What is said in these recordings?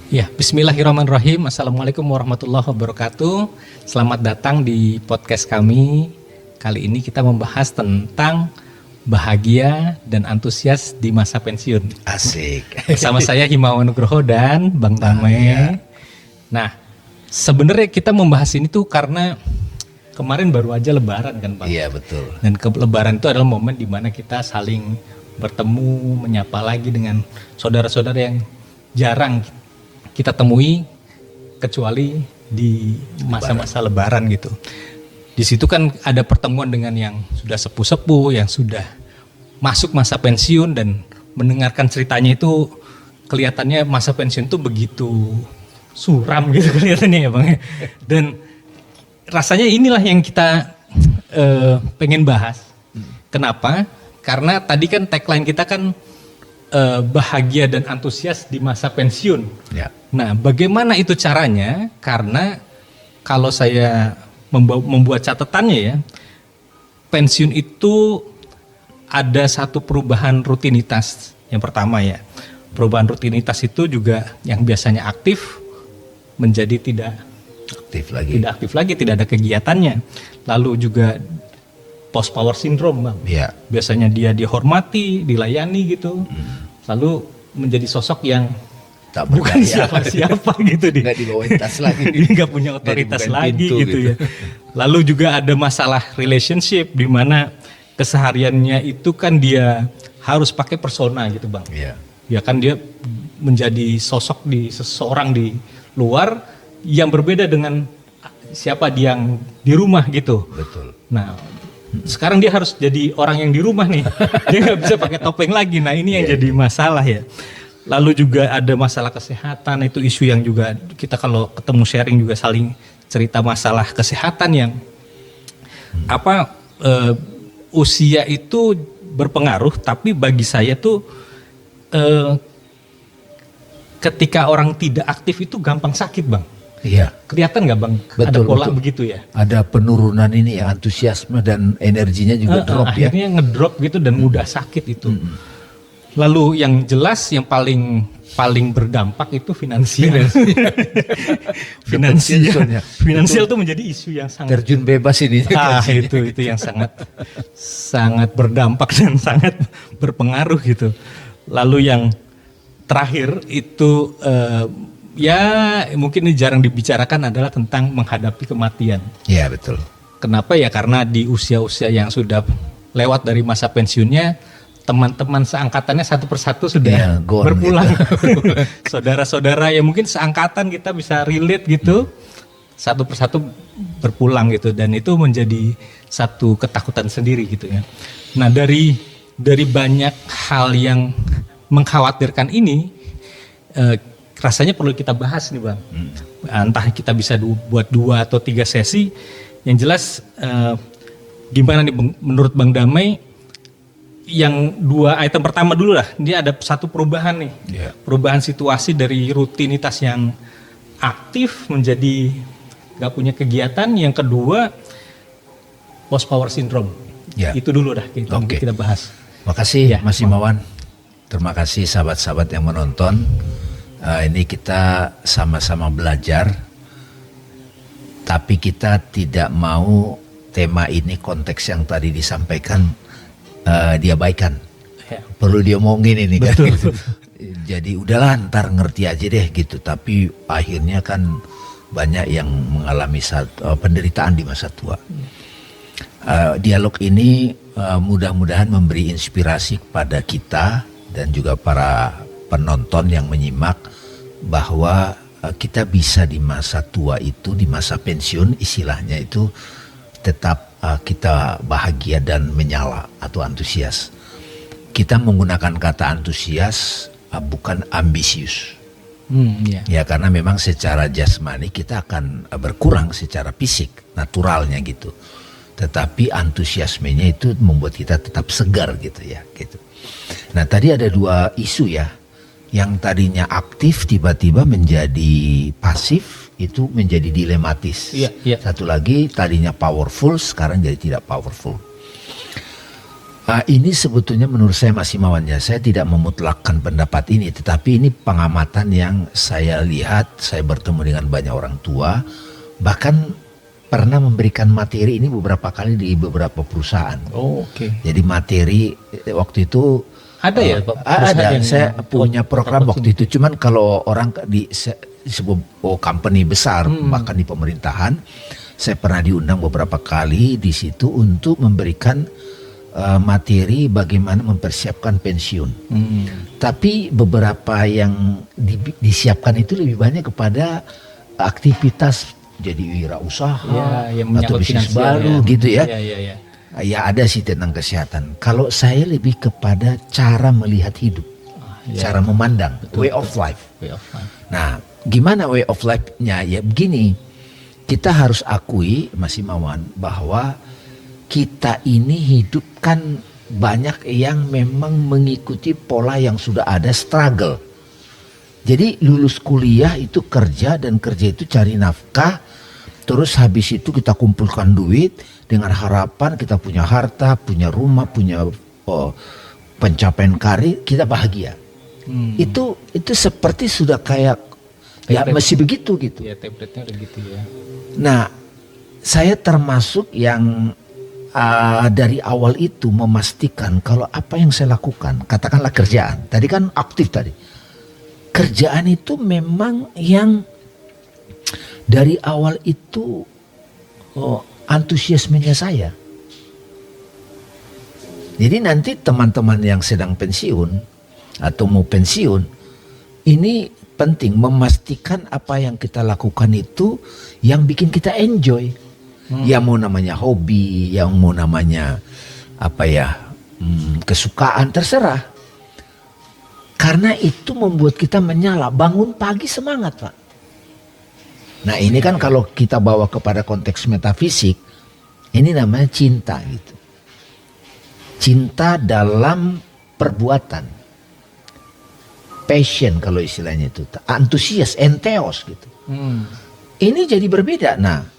Ya, bismillahirrahmanirrahim. Assalamualaikum warahmatullahi wabarakatuh. Selamat datang di podcast kami. Kali ini kita membahas tentang bahagia dan antusias di masa pensiun. Asik. Bersama saya Himawan Nugroho dan Bang Tame. Nah, sebenarnya kita membahas ini tuh karena kemarin baru aja Lebaran kan, Bang? Iya, betul. Dan Lebaran itu adalah momen di mana kita saling bertemu, menyapa lagi dengan saudara-saudara yang jarang kita temui kecuali di masa-masa Lebaran gitu. Di situ kan ada pertemuan dengan yang sudah sepuh-sepuh, yang sudah masuk masa pensiun, dan mendengarkan ceritanya itu kelihatannya masa pensiun itu begitu suram gitu kelihatannya ya Bang. Dan rasanya inilah yang kita pengen bahas. Kenapa? Karena tadi kan tagline kita kan bahagia dan antusias di masa pensiun. Ya. Nah, bagaimana itu caranya? Karena kalau saya membuat catatannya ya, pensiun itu ada satu perubahan rutinitas. Yang pertama ya, perubahan rutinitas itu juga yang biasanya aktif menjadi tidak aktif lagi, tidak ada kegiatannya. Lalu juga post power syndrome, Bang. Ya. Biasanya dia dihormati, dilayani gitu. Lalu menjadi sosok yang Tak bukan berdaya. siapa gitu Nggak dibawain tas lagi. nggak punya otoritas Nggak lagi dibukain gitu pintu ya. Lalu juga ada masalah relationship di mana kesehariannya itu kan dia harus pakai persona gitu Bang. Iya. Ya kan dia menjadi sosok di seseorang di luar yang berbeda dengan siapa dia yang di rumah gitu. Betul. Nah, sekarang dia harus jadi orang yang di rumah nih. Dia nggak bisa pakai topeng lagi. Nah, ini yang jadi masalah ya. Lalu juga ada masalah kesehatan, itu isu yang juga kita kalau ketemu sharing juga saling cerita masalah kesehatan yang usia itu berpengaruh, tapi bagi saya tuh ketika orang tidak aktif itu gampang sakit Bang. Iya. Kelihatan nggak Bang? Ada Betul, pola betul. begitu ya? Ada penurunan ini ya, antusiasme dan energinya juga drop ya. Akhirnya ngedrop gitu dan mudah sakit itu. Lalu yang jelas yang paling berdampak itu finansial. Finansial itu menjadi isu yang sangat Terjun bebas ini. itu yang sangat berdampak dan sangat berpengaruh gitu. Lalu yang terakhir itu ya mungkin ini jarang dibicarakan adalah tentang menghadapi kematian. Iya, betul. Kenapa ya? Karena di usia-usia yang sudah lewat dari masa pensiunnya, teman-teman seangkatannya satu persatu sudah berpulang. Gitu. Saudara-saudara ya mungkin seangkatan kita bisa relate gitu, satu persatu berpulang gitu, dan itu menjadi satu ketakutan sendiri gitu ya. Nah dari banyak hal yang mengkhawatirkan ini, rasanya perlu kita bahas nih Bang. Entah kita bisa buat 2 atau 3 sesi. Yang jelas gimana nih menurut Bang Damai? Yang 2 item pertama dulu lah, dia ada satu perubahan nih. Yeah. Perubahan situasi dari rutinitas yang aktif menjadi gak punya kegiatan. Yang kedua, post power syndrome. Yeah. Itu dulu dah kita bahas. Makasih Ya, Mas Himawan. Terima kasih sahabat-sahabat yang menonton. Ini kita sama-sama belajar, tapi kita tidak mau tema ini konteks yang tadi disampaikan diabaikan. Ya. Perlu diomongin ini kan. Betul. Jadi udahlah ntar ngerti aja deh gitu. Tapi akhirnya kan banyak yang mengalami penderitaan di masa tua. Dialog ini mudah-mudahan memberi inspirasi kepada kita dan juga para penonton yang menyimak bahwa kita bisa di masa tua itu, di masa pensiun istilahnya itu tetap kita bahagia dan menyala atau antusias. Kita menggunakan kata antusias bukan ambisius. Ya karena memang secara jasmani kita akan berkurang secara fisik, naturalnya gitu. Tetapi antusiasmenya itu membuat kita tetap segar gitu ya gitu. Nah tadi ada 2 isu ya. Yang tadinya aktif tiba-tiba menjadi pasif, itu menjadi dilematis. Iya. Satu lagi tadinya powerful sekarang jadi tidak powerful. Ini sebetulnya menurut saya Mas Himawan ya, saya tidak memutlakkan pendapat ini, tetapi ini pengamatan yang saya lihat, saya bertemu dengan banyak orang tua, bahkan pernah memberikan materi ini beberapa kali di beberapa perusahaan. Oh, oke. Jadi materi waktu itu Ada ya Pak? ada, saya punya program waktu itu, cuman kalau orang di sebuah company besar, bahkan di pemerintahan, saya pernah diundang beberapa kali di situ untuk memberikan materi bagaimana mempersiapkan pensiun. Tapi beberapa yang disiapkan itu lebih banyak kepada aktivitas jadi wirausaha atau bisnis baru gitu ya. Ya ada sih tentang kesehatan. Kalau saya lebih kepada cara melihat hidup, cara memandang, way of life. Nah, gimana way of life-nya? Ya begini, kita harus akui Mas Himawan bahwa kita ini hidup kan banyak yang memang mengikuti pola yang sudah ada, struggle. Jadi lulus kuliah itu kerja, dan kerja itu cari nafkah. Terus habis itu kita kumpulkan duit dengan harapan kita punya harta, punya rumah, punya pencapaian karir, kita bahagia. Itu seperti sudah kayak ya masih begitu gitu. Ya, template-nya udah gitu ya. Nah, saya termasuk yang dari awal itu memastikan kalau apa yang saya lakukan, katakanlah kerjaan, tadi kan aktif tadi. Kerjaan itu memang yang dari awal itu antusiasmenya saya. Jadi nanti teman-teman yang sedang pensiun atau mau pensiun, ini penting memastikan apa yang kita lakukan itu yang bikin kita enjoy. Yang mau namanya hobi, yang mau namanya kesukaan, terserah. Karena itu membuat kita menyala, bangun pagi semangat Pak. Nah ini kan kalau kita bawa kepada konteks metafisik, ini namanya cinta gitu. Cinta dalam perbuatan. Passion kalau istilahnya itu. Antusias, entheos gitu. Ini jadi berbeda. Nah,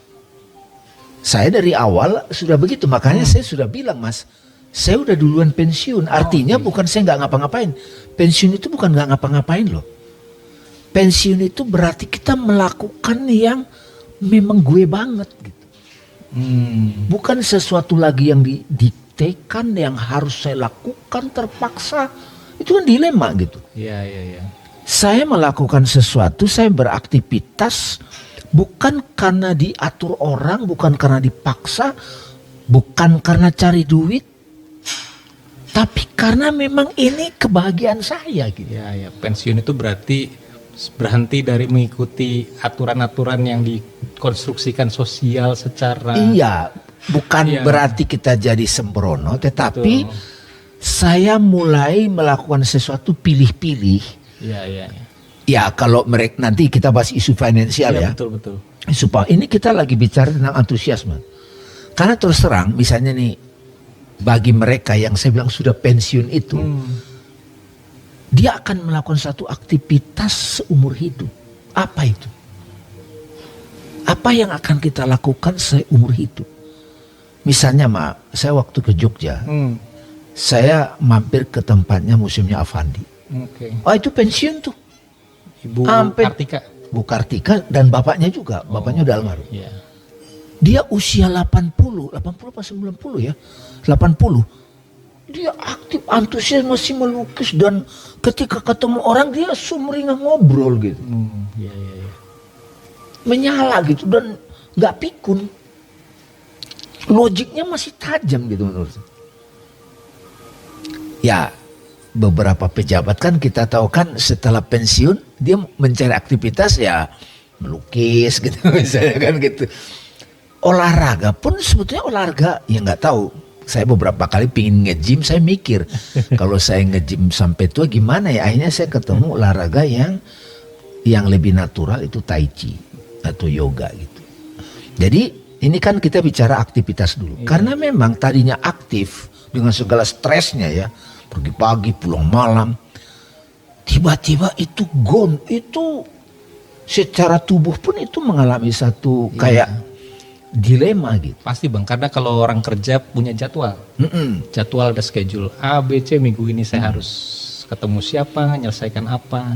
saya dari awal sudah begitu, makanya saya sudah bilang Mas, saya udah duluan pensiun. Artinya bukan saya nggak ngapa-ngapain. Pensiun itu bukan nggak ngapa-ngapain loh. Pensiun itu berarti kita melakukan yang memang gue banget gitu. Bukan sesuatu lagi yang didiktekan, yang harus saya lakukan terpaksa. Itu kan dilema gitu. Iya. Saya melakukan sesuatu, saya beraktivitas bukan karena diatur orang, bukan karena dipaksa, bukan karena cari duit, tapi karena memang ini kebahagiaan saya gitu. Ya, pensiun itu berarti berhenti dari mengikuti aturan-aturan yang dikonstruksikan sosial secara. Iya, bukan berarti kita jadi sembrono, tetapi saya mulai melakukan sesuatu pilih-pilih. Iya. Ya kalau mereka nanti kita bahas isu finansial ya. Betul. Ini kita lagi bicara tentang antusiasme. Karena terus terang misalnya nih, bagi mereka yang saya bilang sudah pensiun itu, dia akan melakukan satu aktivitas seumur hidup. Apa itu? Apa yang akan kita lakukan seumur hidup? Misalnya saya waktu ke Jogja, saya mampir ke tempatnya museumnya Avandi. Oh itu pensiun tuh. Ibu Kartika. Bu Kartika dan bapaknya juga, bapaknya udah almarhum. Yeah. Dia usia 80 apa 90 ya? 80. Dia aktif, antusias, masih melukis, dan ketika ketemu orang dia sumringah ngobrol gitu. Iya. Menyala gitu dan nggak pikun. Logiknya masih tajam gitu menurut saya. Ya, beberapa pejabat kan kita tahu kan setelah pensiun dia mencari aktivitas ya melukis gitu misalnya kan gitu. Olahraga pun sebetulnya olahraga ya nggak tahu. Saya beberapa kali pingin nge-gym, saya mikir kalau saya nge-gym sampai tua gimana ya. Akhirnya saya ketemu olahraga yang lebih natural, itu tai chi atau yoga gitu. Jadi ini kan kita bicara aktivitas dulu. Karena memang tadinya aktif dengan segala stresnya ya, pergi pagi pulang malam, tiba-tiba itu gone, itu secara tubuh pun itu mengalami satu kayak dilema gitu. Pasti Bang, karena kalau orang kerja punya jadwal. Jadwal ada schedule A, B, C, minggu ini saya harus ketemu siapa, menyelesaikan apa.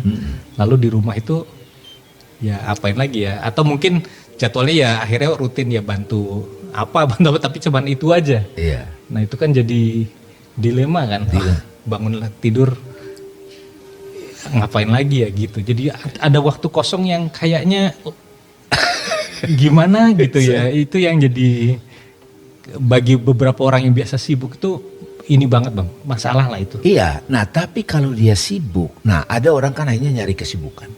Lalu di rumah itu ya apain lagi ya? Atau mungkin jadwalnya ya akhirnya rutin ya bantu apa, tapi cuman itu aja. Iya. Nah itu kan jadi dilema kan. Bangun tidur ngapain lagi ya gitu. Jadi ada waktu kosong yang kayaknya gimana gitu ya. Itu yang jadi bagi beberapa orang yang biasa sibuk itu ini banget Bang, masalah lah itu. Iya, nah tapi kalau dia sibuk, nah ada orang kan akhirnya nyari kesibukan.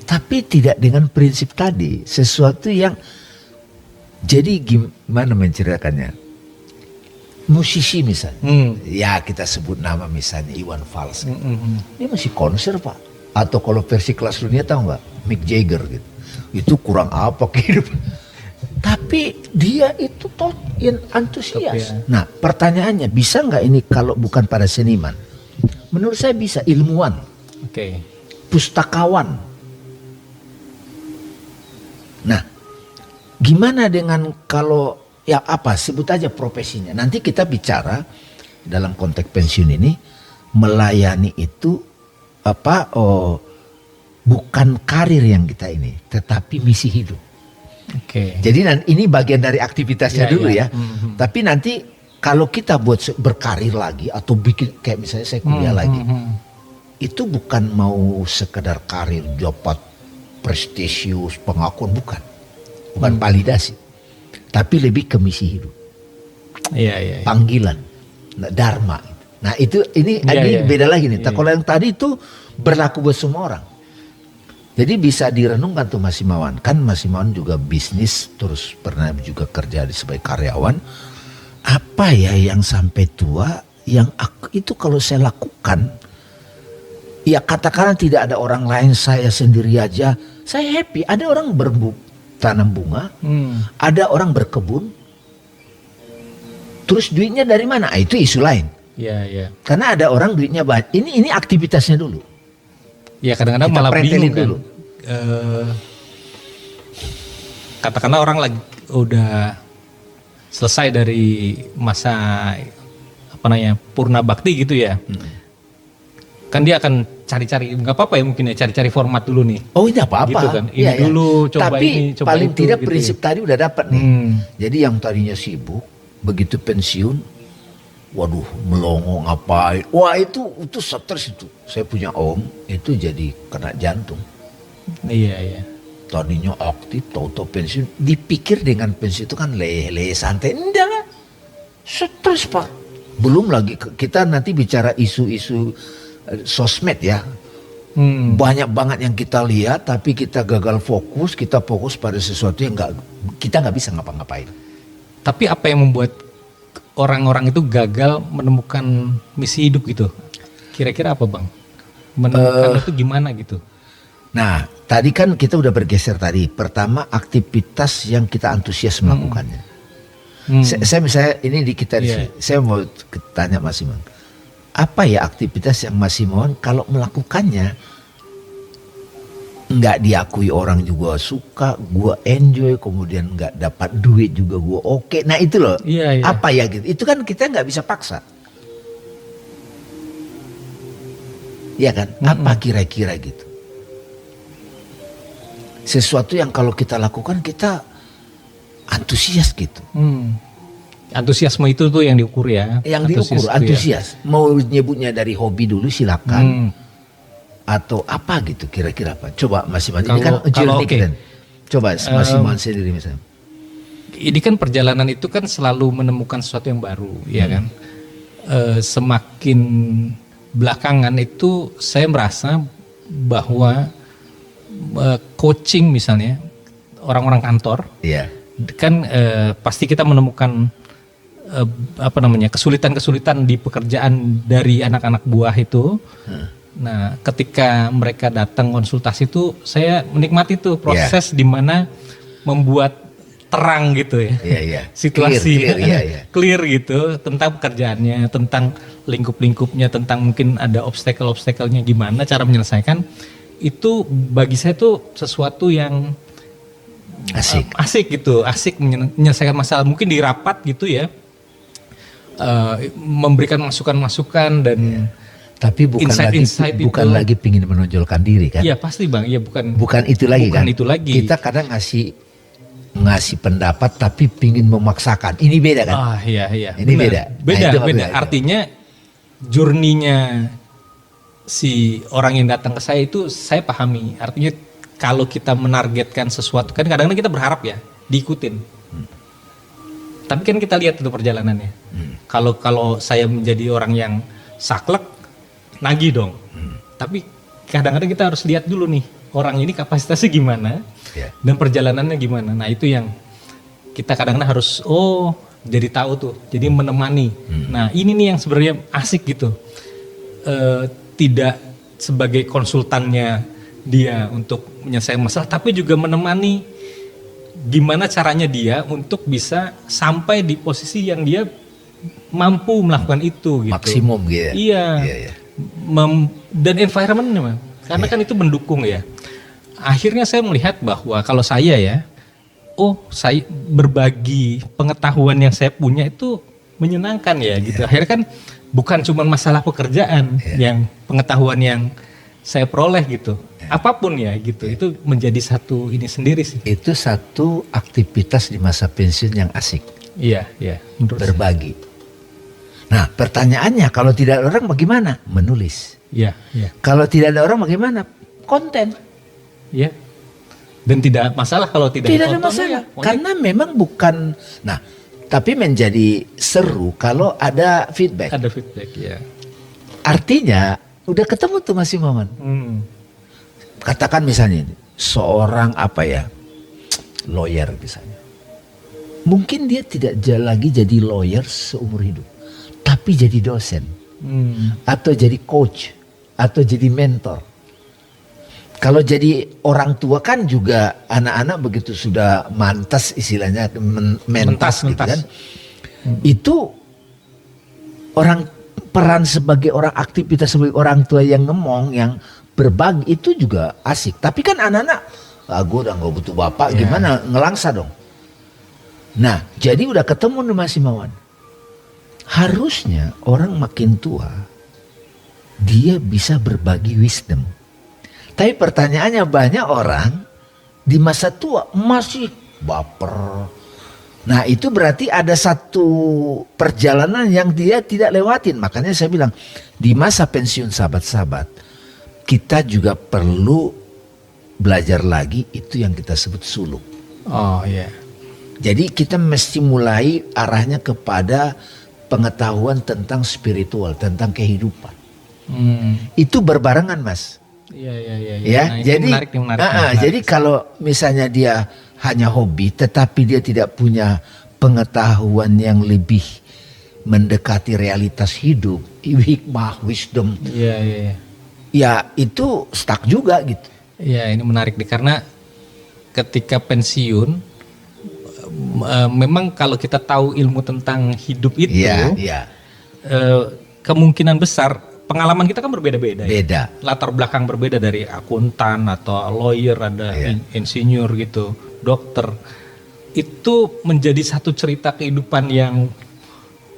Tapi tidak dengan prinsip tadi, sesuatu yang, jadi gimana menceritakannya? Musisi misalnya, ya kita sebut nama misalnya Iwan Fals. Dia masih konser Pak. Atau kalau versi kelas dunia tahu nggak? Mick Jagger gitu. Itu kurang apa kehidupan. Tapi dia itu yang antusias. Ya. Nah pertanyaannya, bisa nggak ini kalau bukan pada seniman? Menurut saya bisa, ilmuwan. Pustakawan. Nah gimana dengan kalau ya apa, sebut aja profesinya. Nanti kita bicara dalam konteks pensiun ini, melayani itu apa, bukan karir yang kita ini, tetapi misi hidup. Jadi ini bagian dari aktivitasnya dulu ya. Tapi nanti kalau kita buat berkarir lagi atau bikin kayak misalnya saya kuliah lagi, itu bukan mau sekedar karir, dapat prestisius, pengakuan, bukan validasi, tapi lebih ke misi hidup. Panggilan, dharma. Nah ini beda lagi nih. Kalau yang tadi itu berlaku buat semua orang. Jadi bisa direnungkan tuh Mas Himawan. Kan Mas Himawan juga bisnis, terus pernah juga kerja sebagai karyawan. Apa ya yang sampai tua, yang itu kalau saya lakukan, ya katakanlah tidak ada orang lain, saya sendiri aja, saya happy. Ada orang tanam bunga, ada orang berkebun, terus duitnya dari mana? Itu isu lain. Karena ada orang duitnya banyak. Ini aktivitasnya dulu. Ya kadang-kadang malah bingung kan. Katakanlah orang lagi udah selesai dari masa purna bakti gitu ya. Kan dia akan cari-cari, nggak apa-apa ya mungkin ya, cari-cari format dulu nih. Oh tidak apa-apa. Gitu kan. Ini dulu coba tapi ini, coba paling itu, tidak gitu prinsip tadi udah dapat nih. Jadi yang tadinya sibuk, begitu pensiun, waduh melongo ngapain, wah itu stres itu. Saya punya om itu jadi kena jantung. Tadinya aktif, tahu-tahu pensiun, dipikir dengan pensiun itu kan leleh santai, enggak, stres Pak. Belum lagi kita nanti bicara isu-isu sosmed ya. Banyak banget yang kita lihat, tapi kita gagal fokus, kita fokus pada sesuatu yang kita nggak bisa ngapa-ngapain. Tapi apa yang membuat orang-orang itu gagal menemukan misi hidup gitu? Kira-kira apa Bang? Menemukan itu gimana gitu? Nah tadi kan kita udah bergeser tadi. Pertama aktivitas yang kita antusias melakukannya. Saya misalnya ini di kita saya mau tanya Mas Himawan. Apa ya aktivitas yang Mas Himawan kalau melakukannya nggak diakui orang juga suka, gue enjoy, kemudian nggak dapat duit juga gue oke. Nah itu loh, apa ya gitu. Itu kan kita nggak bisa paksa, ya kan? Apa kira-kira gitu? Sesuatu yang kalau kita lakukan kita antusias gitu. Antusiasme itu tuh yang diukur ya. Yang diukur antusias. Mau nyebutnya dari hobi dulu silakan. Atau apa gitu kira-kira apa? Coba Mas Himawan, ini kan journey kan. Coba Mas Himawan sendiri misalnya. Ini kan perjalanan itu kan selalu menemukan sesuatu yang baru, ya kan. Semakin belakangan itu saya merasa bahwa coaching misalnya orang-orang kantor, kan pasti kita menemukan kesulitan-kesulitan di pekerjaan dari anak-anak buah itu. Nah, ketika mereka datang konsultasi itu, saya menikmati tuh proses di mana membuat terang gitu ya, situasi clear gitu tentang pekerjaannya, tentang lingkup-lingkupnya, tentang mungkin ada obstacle-obstacle-nya gimana cara menyelesaikan. Itu bagi saya tuh sesuatu yang Asik gitu, asik menyelesaikan masalah, mungkin di rapat gitu ya, memberikan masukan-masukan dan tapi bukan insight lagi pingin menonjolkan diri kan? Iya pasti bang, iya bukan itu lagi bukan kan? Itu lagi. Kita kadang ngasih pendapat tapi pingin memaksakan. Ini beda kan? Iya. Ini beda. Beda. Artinya journey-nya si orang yang datang ke saya itu saya pahami. Artinya kalau kita menargetkan sesuatu kan kadang-kadang kita berharap ya diikutin. Tapi kan kita lihat itu perjalanannya. Kalau saya menjadi orang yang saklek, nagih dong. Tapi kadang-kadang kita harus lihat dulu nih orang ini kapasitasnya gimana dan perjalanannya gimana. Nah itu yang kita kadang-kadang harus jadi tahu tuh, jadi menemani. Nah ini nih yang sebenarnya asik gitu. Tidak sebagai konsultannya dia untuk menyelesaikan masalah, tapi juga menemani gimana caranya dia untuk bisa sampai di posisi yang dia mampu melakukan itu gitu. Maksimum gitu. Iya. Dan environment-nya, karena kan itu mendukung ya. Akhirnya saya melihat bahwa kalau saya ya, saya berbagi pengetahuan yang saya punya itu menyenangkan ya gitu. Akhirnya kan bukan cuma masalah pekerjaan yang pengetahuan yang saya peroleh gitu. Apapun ya gitu. Itu menjadi satu ini sendiri sih. Itu satu aktivitas di masa pensiun yang asik. Iya. Berbagi. Nah, pertanyaannya kalau tidak ada orang bagaimana? Menulis. Iya. Kalau tidak ada orang bagaimana? Konten. Iya. Dan tidak masalah kalau tidak ada masalah. Karena memang bukan. Nah, tapi menjadi seru kalau ada feedback. Ada feedback ya. Artinya udah ketemu tuh Mas Imaman. Katakan misalnya seorang lawyer misalnya. Mungkin dia tidak lagi jadi lawyer seumur hidup, tapi jadi dosen, atau jadi coach, atau jadi mentor. Kalau jadi orang tua kan juga anak-anak begitu sudah mantas istilahnya mentas gitu kan. Itu peran sebagai orang aktivitas sebagai orang tua yang ngomong, yang berbagi itu juga asik. Tapi kan anak-anak, gue udah gak butuh bapak, gimana ngelangsa dong. Nah, jadi udah ketemu nih Mas Imawan. Harusnya orang makin tua, dia bisa berbagi wisdom. Tapi pertanyaannya banyak orang di masa tua masih baper. Nah itu berarti ada satu perjalanan yang dia tidak lewatin. Makanya saya bilang di masa pensiun sahabat-sahabat, kita juga perlu belajar lagi itu yang kita sebut suluk. Jadi kita mesti mulai arahnya kepada pengetahuan tentang spiritual, tentang kehidupan. Itu berbarengan Mas. Iya. Nah, jadi menarik. Jadi kalau misalnya dia hanya hobi, tetapi dia tidak punya pengetahuan yang lebih mendekati realitas hidup, hikmah, wisdom. Iya. Ya itu stuck juga gitu. Iya, ini menarik nih karena ketika pensiun, memang kalau kita tahu ilmu tentang hidup itu, kemungkinan besar pengalaman kita kan berbeda-beda. Beda. Ya? Latar belakang berbeda dari akuntan atau lawyer, ada insinyur gitu, dokter. Itu menjadi satu cerita kehidupan yang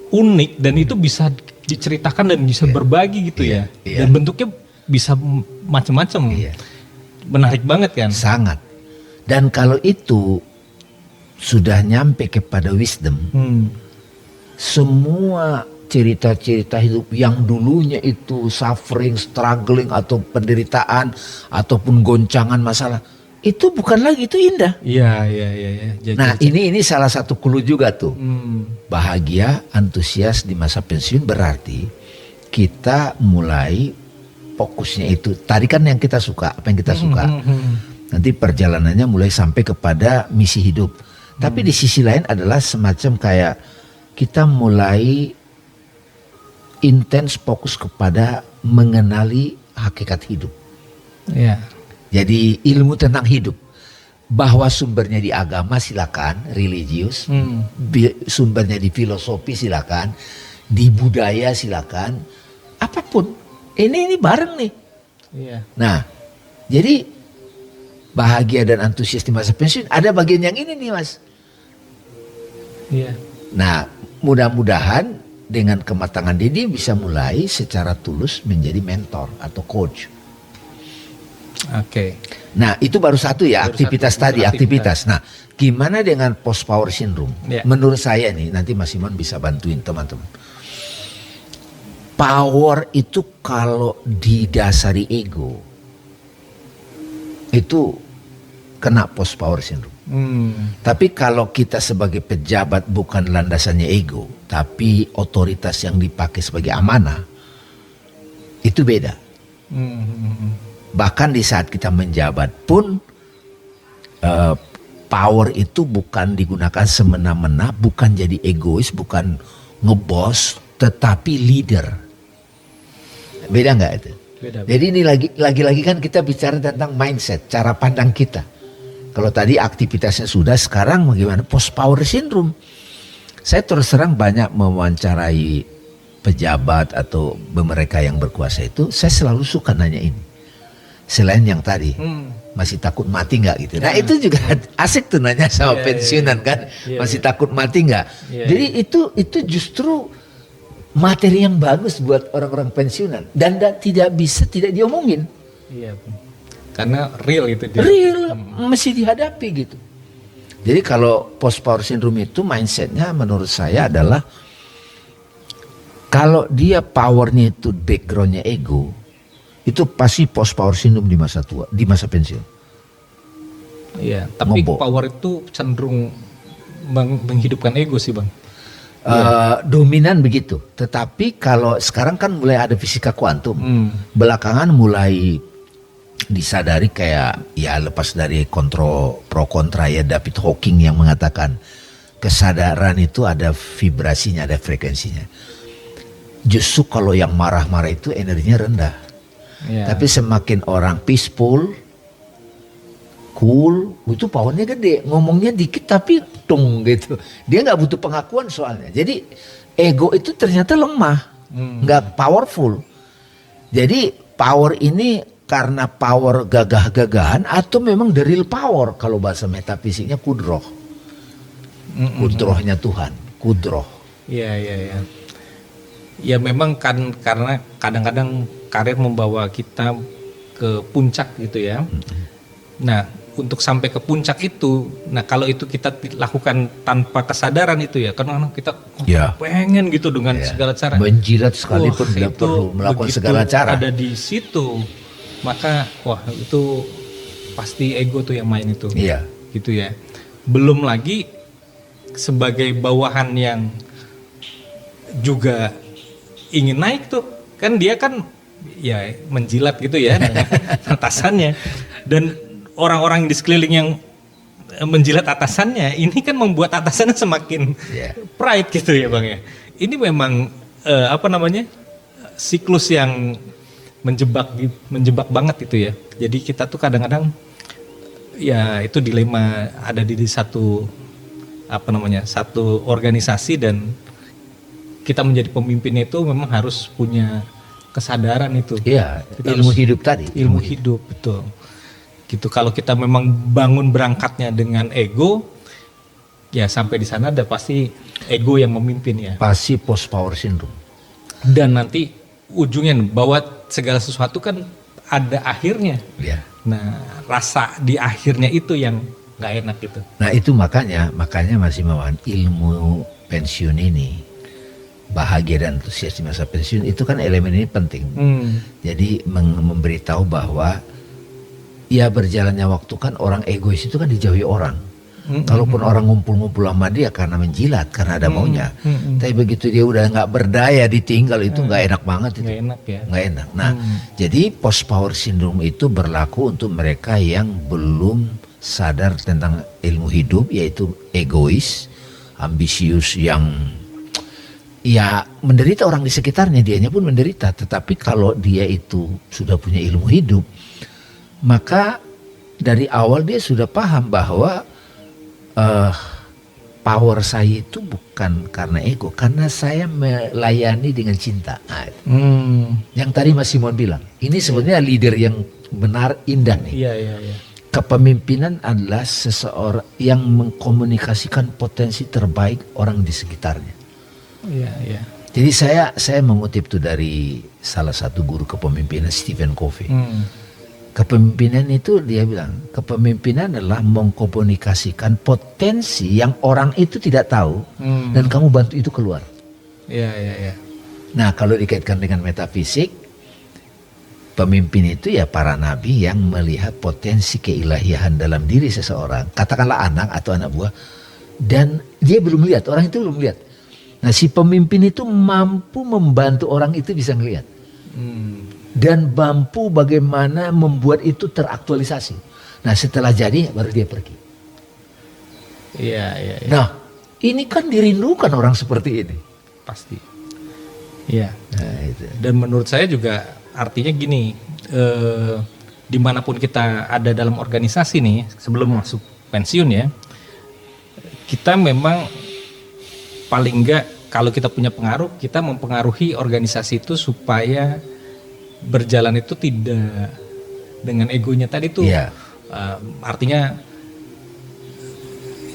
unik dan itu bisa diceritakan dan bisa berbagi gitu ya. Dan bentuknya bisa macam-macam. Menarik banget kan? Sangat. Dan kalau itu sudah nyampe kepada wisdom, semua cerita-cerita hidup yang dulunya itu suffering, struggling atau penderitaan ataupun goncangan masalah, itu bukan lagi, itu indah. Iya. Nah ini salah satu clue juga tuh. Bahagia, antusias di masa pensiun berarti kita mulai fokusnya itu. Tadi kan yang kita suka, apa yang kita suka. Nanti perjalanannya mulai sampai kepada misi hidup. Tapi di sisi lain adalah semacam kayak kita mulai intens fokus kepada mengenali hakikat hidup. Jadi ilmu tentang hidup. Bahwa sumbernya di agama silakan, religius. Sumbernya di filosofi silakan. Di budaya silakan. Apapun. Ini bareng nih. Nah, jadi bahagia dan antusias di masa pensiun, ada bagian yang ini nih Mas. Iya. Nah, mudah-mudahan dengan kematangan dia bisa mulai secara tulus menjadi mentor atau coach. Oke. Nah, itu baru satu ya, Baru aktivitas satu, tadi, unsur aktivitas. Nah, gimana dengan post power syndrome? Ya. Menurut saya nih, nanti Mas Simon bisa bantuin teman-teman. Power itu kalau didasari ego, itu kena post power syndrome. Tapi kalau kita sebagai pejabat bukan landasannya ego, tapi otoritas yang dipakai sebagai amanah, itu beda. Bahkan di saat kita menjabat pun power itu bukan digunakan semena-mena, bukan jadi egois, bukan ngebos, tetapi leader. Beda nggak itu? Beda. Jadi ini lagi-lagi kan kita bicara tentang mindset, cara pandang kita. Kalau tadi aktivitasnya sudah, sekarang bagaimana post power syndrome? Saya terus terang banyak mewawancarai pejabat atau mereka yang berkuasa itu, saya selalu suka nanya ini. Selain yang tadi, masih takut mati nggak gitu. Nah itu juga asik tuh nanya sama pensiunan kan, masih takut mati nggak. Jadi itu justru materi yang bagus buat orang-orang pensiunan dan tidak diomongin. Iya. Karena real itu dia. Real, mesti dihadapi gitu. Jadi kalau post power syndrome itu mindsetnya menurut saya adalah kalau dia powernya itu backgroundnya ego, itu pasti post power syndrome di masa tua, di masa pensiun. Iya, tapi Ngobok. power itu cenderung menghidupkan ego sih Bang. Dominan begitu. Tetapi kalau sekarang kan mulai ada fisika kuantum, belakangan mulai disadari kayak ya lepas dari pro kontra ya David Hawking yang mengatakan kesadaran itu ada vibrasinya, ada frekuensinya. Justru kalau yang marah-marah itu energinya rendah. Iya. Tapi semakin orang peaceful, cool, itu powernya gede. Ngomongnya dikit tapi tung gitu. Dia nggak butuh pengakuan soalnya. Jadi ego itu ternyata lemah, nggak powerful. Jadi power ini karena power gagah-gagahan atau memang the real power. Kalau bahasa metafisiknya kudroh. Kudrohnya Tuhan, kudroh. Iya. Ya memang kan karena kadang-kadang karir membawa kita ke puncak gitu ya. Nah, untuk sampai ke puncak itu, nah kalau itu kita lakukan tanpa kesadaran itu ya, karena kita pengen gitu dengan segala cara. Menjilat sekalipun tidak itu perlu melakukan segala cara. Ada di situ, maka itu pasti ego tuh yang main itu. Iya. Gitu ya. Belum lagi sebagai bawahan yang juga ingin naik tuh, kan dia kan ya menjilat gitu ya dengan atasannya, dan orang-orang di sekeliling yang menjilat atasannya ini kan membuat atasannya semakin pride gitu ya Bang ya. Ini memang siklus yang menjebak banget itu ya. Jadi kita tuh kadang-kadang ya itu dilema ada di satu satu organisasi, dan kita menjadi pemimpinnya itu memang harus punya kesadaran itu. Iya, ilmu hidup tadi. Ilmu hidup, betul. Gitu. Kalau kita memang bangun berangkatnya dengan ego, ya sampai di sana ada pasti ego yang memimpin ya. Pasti post power syndrome. Dan nanti ujungnya bahwa segala sesuatu kan ada akhirnya. Iya. Nah, rasa di akhirnya itu yang nggak enak gitu. Nah itu makanya Mas Imawan, ilmu pensiun ini, bahagia dan antusias di masa pensiun itu kan elemen ini penting. Jadi memberitahu bahwa ya berjalannya waktu kan orang egois itu kan dijauhi orang. Kalaupun orang ngumpul-ngumpul sama dia karena menjilat, karena ada maunya. Tapi begitu dia udah nggak berdaya ditinggal itu nggak enak banget itu. Nggak enak ya. Nggak enak. Nah jadi post power syndrome itu berlaku untuk mereka yang belum sadar tentang ilmu hidup, yaitu egois, ambisius, yang ya menderita orang di sekitarnya, dianya pun menderita. Tetapi kalau dia itu sudah punya ilmu hidup, maka dari awal dia sudah paham bahwa power saya itu bukan karena ego, karena saya melayani dengan cinta. Nah, yang tadi Mas Simon bilang, ini sebenarnya leader yang benar, indah nih. Iya. kepemimpinan adalah seseorang yang mengkomunikasikan potensi terbaik orang di sekitarnya. Iya, iya. Jadi saya mengutip tuh dari salah satu guru kepemimpinan, Stephen Covey. Kepemimpinan itu dia bilang, kepemimpinan adalah mengkomunikasikan potensi yang orang itu tidak tahu dan kamu bantu itu keluar. Iya, iya, iya. Nah, kalau dikaitkan dengan metafisik, pemimpin itu ya para nabi yang melihat potensi keilahian dalam diri seseorang, katakanlah anak atau anak buah, dan dia belum lihat, orang itu belum lihat. Nah, si pemimpin itu mampu membantu orang itu bisa ngelihat. Dan mampu bagaimana membuat itu teraktualisasi. Nah, setelah jadi baru dia pergi. Iya, iya, iya. Nah, ini kan dirindukan orang seperti ini. Pasti. Iya. Nah, itu. Dan menurut saya juga artinya gini, dimanapun kita ada dalam organisasi nih, sebelum masuk pensiun ya, kita memang paling enggak kalau kita punya pengaruh, kita mempengaruhi organisasi itu supaya berjalan itu tidak dengan egonya tadi tuh. Iya. Artinya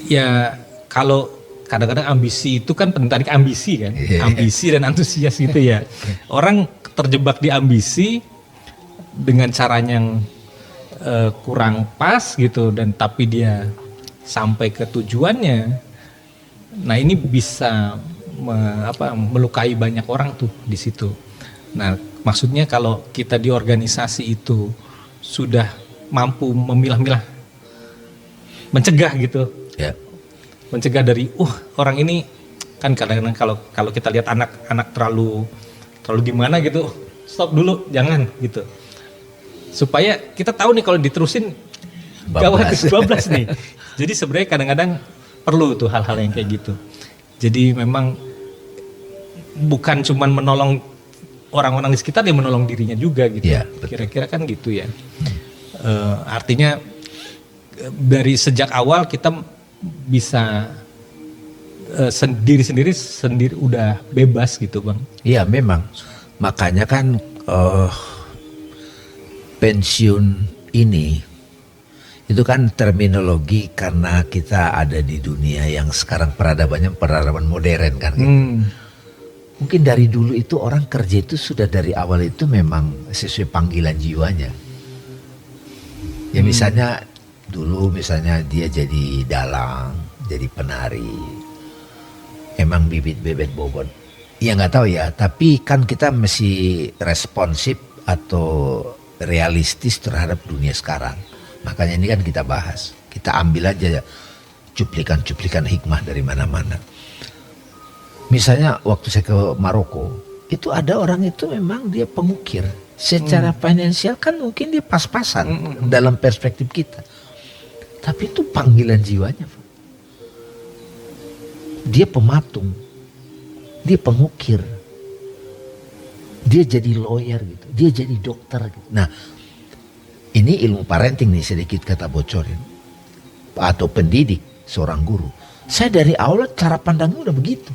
ya kalau kadang-kadang ambisi itu kan penting, tadi ambisi kan, ambisi dan antusias gitu ya. Orang terjebak di ambisi dengan caranya yang kurang pas gitu, dan tapi dia sampai ke tujuannya. Nah, ini bisa melukai banyak orang tuh di situ. Nah, maksudnya kalau kita di organisasi itu sudah mampu memilah-milah, mencegah gitu, mencegah dari orang ini kan kadang-kadang kalau kita lihat anak-anak terlalu gimana gitu, stop dulu, jangan gitu, supaya kita tahu nih kalau diterusin gawat, bablas nih. Jadi sebenarnya kadang-kadang perlu tuh hal-hal yang kayak gitu. Jadi memang bukan cuman menolong orang-orang di sekitar, dia menolong dirinya juga gitu. Ya, kira-kira kan gitu ya. Artinya dari sejak awal kita bisa sendiri udah bebas gitu, Bang. Iya, memang. Makanya kan pensiun ini itu kan terminologi karena kita ada di dunia yang sekarang peradabannya peradaban modern kan. Mungkin dari dulu itu orang kerja itu sudah dari awal itu memang sesuai panggilan jiwanya. Ya misalnya dulu misalnya dia jadi dalang, jadi penari, emang bibit bebet bobot. Ya nggak tahu ya, tapi kan kita mesti responsif atau realistis terhadap dunia sekarang. Makanya ini kan kita bahas, kita ambil aja cuplikan-cuplikan hikmah dari mana-mana. Misalnya waktu saya ke Maroko, itu ada orang itu memang dia pengukir. Secara finansial kan mungkin dia pas-pasan dalam perspektif kita. Tapi itu panggilan jiwanya. Dia pematung, dia pengukir, dia jadi lawyer gitu, dia jadi dokter gitu. Nah, ini ilmu parenting nih sedikit kata bocorin. Atau pendidik, seorang guru. Saya dari awal cara pandangnya udah begitu.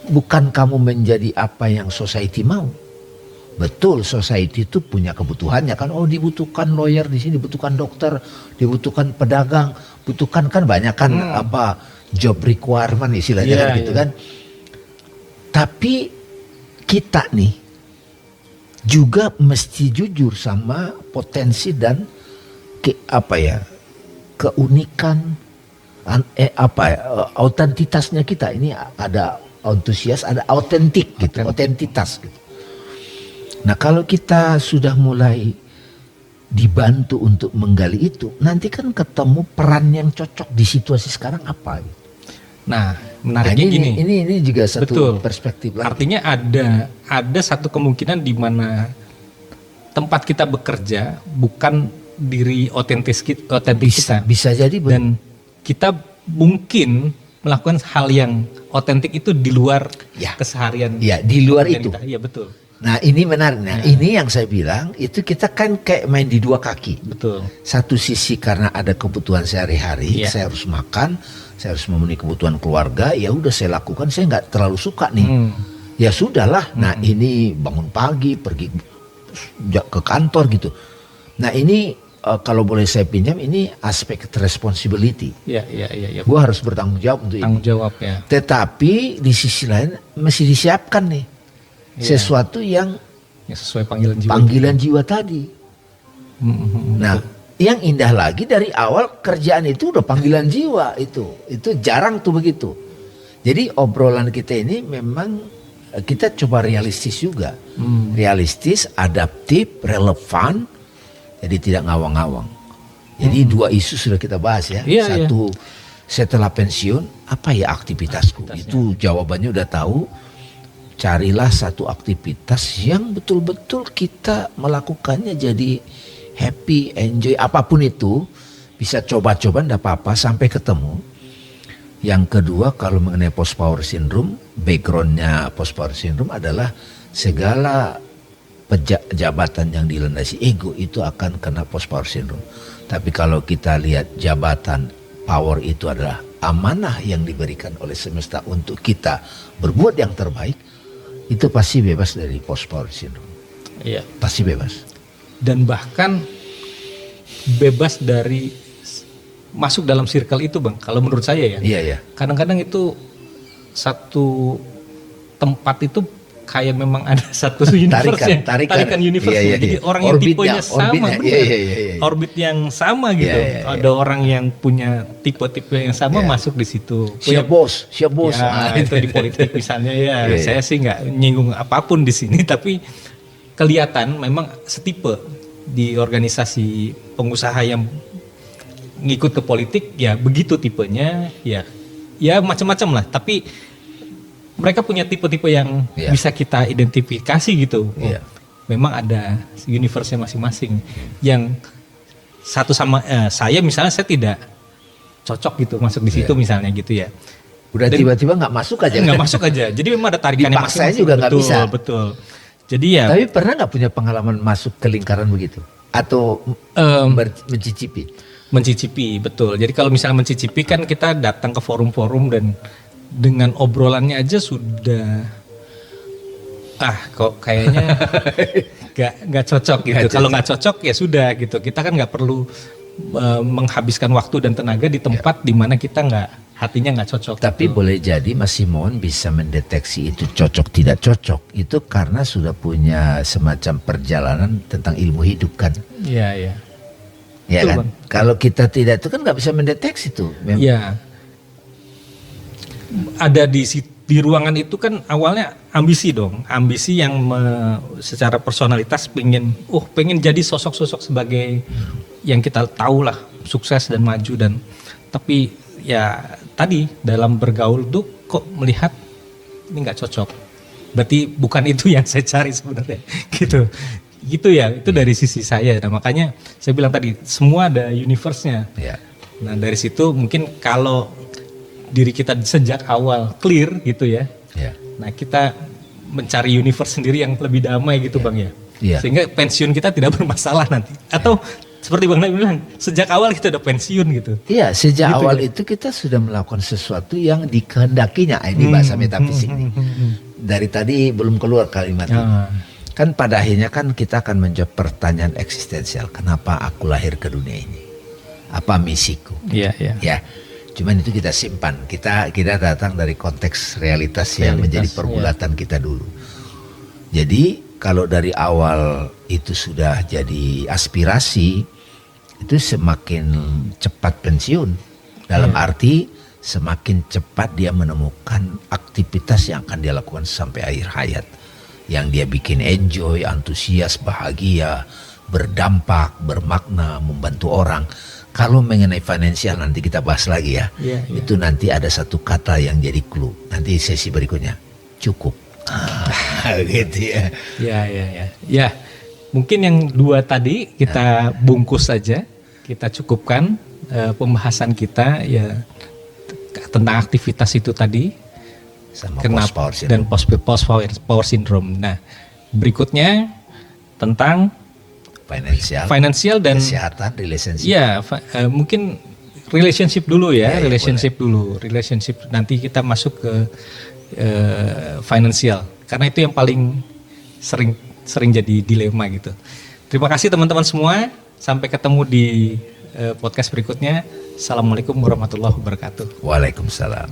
Bukan kamu menjadi apa yang society mau. Betul, society itu punya kebutuhannya kan. Oh, dibutuhkan lawyer di sini, dibutuhkan dokter, dibutuhkan pedagang, butuhkan kan banyak kan job requirement istilahnya kan gitu kan. Tapi kita nih juga mesti jujur sama potensi dan keunikan autentitasnya kita. Ini ada antusias, ada autentik gitu, autentitas gitu. Nah, kalau kita sudah mulai dibantu untuk menggali itu, nanti kan ketemu peran yang cocok di situasi sekarang apa gitu. Nah, menariknya gini. Ini juga satu perspektif lagi. Artinya ada satu kemungkinan di mana tempat kita bekerja bukan diri otentik kita. Bisa jadi. Dan kita mungkin melakukan hal yang otentik itu di luar keseharian. Ya, di luar itu. Iya, betul. Nah, ini menarik. Nah, ini yang saya bilang, itu kita kan kayak main di dua kaki. Betul. Satu sisi karena ada kebutuhan sehari-hari, saya harus makan, saya harus memenuhi kebutuhan keluarga, ya udah saya lakukan, saya nggak terlalu suka nih. Ya sudahlah. Nah, ini bangun pagi, pergi ke kantor gitu. Nah, ini kalau boleh saya pinjam, ini aspek responsibility. Ya. Gue harus bertanggung jawab untuk Tanggung ini. jawab ya. Tetapi di sisi lain mesti disiapkan nih sesuatu yang Sesuai panggilan jiwa. panggilan jiwa tadi. Nah, yang indah lagi dari awal kerjaan itu udah panggilan jiwa itu jarang tuh begitu. Jadi obrolan kita ini memang kita coba realistis juga, realistis, adaptif, relevan, jadi tidak ngawang-ngawang. Jadi dua isu sudah kita bahas ya. Satu, setelah pensiun apa ya aktivitasku? Itu jawabannya udah tahu. Carilah satu aktivitas yang betul-betul kita melakukannya jadi happy, enjoy, apapun itu. Bisa coba-coba enggak apa-apa sampai ketemu. Yang kedua, kalau mengenai post power syndrome, backgroundnya post power syndrome adalah segala jabatan yang dilandasi ego itu akan kena post power syndrome. Tapi kalau kita lihat jabatan power itu adalah amanah yang diberikan oleh semesta untuk kita berbuat yang terbaik, itu pasti bebas dari post power syndrome. Iya. Pasti bebas. Dan bahkan bebas dari masuk dalam circle itu, Bang. Kalau menurut saya ya. Iya. Kadang-kadang itu satu tempat itu kayak memang ada satu universe tarikan universe. Iya. Jadi orang yang tipenya sama, orbit yang sama gitu. Ada orang yang punya tipe-tipe yang sama masuk di situ. Siap bos. Ya, itu di politik misalnya ya. Saya sih nggak nyinggung apapun di sini, tapi kelihatan memang setipe di organisasi pengusaha yang ngikut ke politik ya begitu tipenya ya macam-macam lah. Tapi mereka punya tipe-tipe yang bisa kita identifikasi gitu. Memang ada universe-nya masing-masing. Yang satu sama saya misalnya saya tidak cocok gitu masuk di situ misalnya gitu ya. Udah tiba-tiba nggak masuk aja. Nggak masuk aja. Jadi memang ada tarikannya masing-masing. Dipaksain juga nggak bisa. Betul. Jadi ya. Tapi pernah nggak punya pengalaman masuk ke lingkaran begitu? Atau mencicipi? Mencicipi, betul. Jadi kalau misalnya mencicipi kan kita datang ke forum-forum dan dengan obrolannya aja sudah kok kayaknya nggak cocok gitu. Kalau nggak cocok ya sudah gitu. Kita kan nggak perlu menghabiskan waktu dan tenaga di tempat di mana kita hatinya nggak cocok. Tapi gitu. Boleh jadi Mas Simon bisa mendeteksi itu cocok tidak cocok itu karena sudah punya semacam perjalanan tentang ilmu hidup kan. Iya. Ya kan. Bang. Kalau kita tidak itu kan nggak bisa mendeteksi tuh. Iya. Ada di ruangan itu kan awalnya ambisi dong, ambisi yang secara personalitas pengen jadi sosok-sosok sebagai yang kita tahu lah sukses dan maju tapi ya tadi dalam bergaul tuh kok melihat ini nggak cocok, berarti bukan itu yang saya cari sebenarnya gitu ya itu dari sisi saya. Nah makanya saya bilang tadi semua ada universe-nya. Nah dari situ mungkin kalau diri kita sejak awal clear gitu ya. Nah kita mencari universe sendiri yang lebih damai gitu Bang ya. Sehingga pensiun kita tidak bermasalah nanti. Atau seperti Bang Naim bilang, sejak awal kita udah pensiun gitu. Iya, sejak gitu awal itu kita sudah melakukan sesuatu yang dikehendakinya. Ini bahasa metafisik nih. Dari tadi belum keluar kalimat ini. Kan pada akhirnya kan kita akan menjawab pertanyaan eksistensial. Kenapa aku lahir ke dunia ini? Apa misiku? Iya. Ya. Cuman itu kita simpan, kita datang dari konteks realitas yang menjadi pergulatan kita dulu. Jadi kalau dari awal itu sudah jadi aspirasi, itu semakin cepat pensiun. Dalam arti semakin cepat dia menemukan aktivitas yang akan dia lakukan sampai akhir hayat. Yang dia bikin enjoy, antusias, bahagia, berdampak, bermakna, membantu orang. Kalau mengenai finansial nanti kita bahas lagi ya. Itu nanti ada satu kata yang jadi clue. Nanti sesi berikutnya. Cukup. Gitu ya. Ya. Mungkin yang dua tadi kita bungkus saja. Kita cukupkan pembahasan kita ya tentang aktivitas itu tadi. Sama post power syndrome. Dan post power syndrome. Nah, berikutnya tentang finansial dan kesehatan, relationship. Ya, mungkin relationship dulu ya, relationship nanti kita masuk ke finansial karena itu yang paling sering jadi dilema gitu. Terima kasih teman-teman semua. Sampai ketemu di podcast berikutnya. Assalamualaikum warahmatullahi wabarakatuh. Waalaikumsalam.